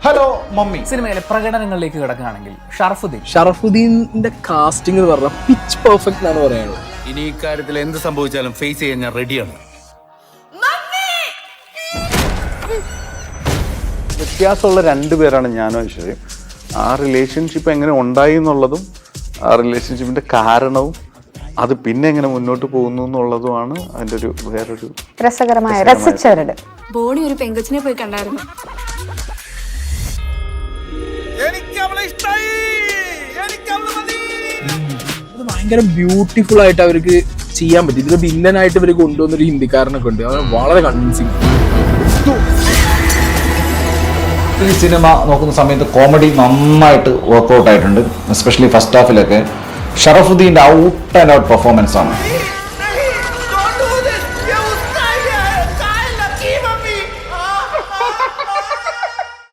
Hello mummy. സിനിമയിലെ പ്രകടനങ്ങളിലേക്ക് കിടക്കുകയാണെങ്കിൽ ഷറഫുദ്ദീന്റെ casting എന്ന് പറഞ്ഞാൽ പിച്ച് പെർഫെക്റ്റ് എന്നാണ് പറയാനുള്ളത്. ഇനി ഇക്കാര്യത്തിൽ എന്ത് സംഭവിച്ചാലും ഫേസ് ചെയ്യാൻ ഞാൻ റെഡിയാണ്. വ്യത്യാസമുള്ള രണ്ടുപേരാണ് ഞാനും ഐശ്വര്യം. ആ റിലേഷൻഷിപ്പ് എങ്ങനെ ഉണ്ടായി എന്നുള്ളതും ആ റിലേഷൻഷിപ്പിന്റെ കാരണവും അത് പിന്നെ എങ്ങനെ മുന്നോട്ട് പോകുന്നു എന്നുള്ളതുമാണ് അതിൻ്റെ ഒരു വേറൊരു രസകരമായ രസിച്ചവരുടെ. ബോണി ഒരു പെങ്കൊച്ചിനെ പോയി കണ്ടായിരുന്നു. അത് ഭയങ്കര ബ്യൂട്ടിഫുൾ ആയിട്ട് അവർക്ക് ചെയ്യാൻ പറ്റും. ഇതിൽ വില്ലനായിട്ട് ഇവർ കൊണ്ടുവന്നൊരു ഹിന്ദിക്കാരനൊക്കെ ഉണ്ട്. അത് വളരെ കൺവിൻസിങ്. ഈ സിനിമ നോക്കുന്ന സമയത്ത് കോമഡി നന്നായിട്ട് വർക്കൗട്ട് ആയിട്ടുണ്ട്. എസ്പെഷ്യലി ഫസ്റ്റ് ഹാഫിലൊക്കെ ഷറഫുദ്ദീൻ്റെ ഔട്ട് ആൻഡ് ഔട്ട് പെർഫോമൻസ് ആണ്.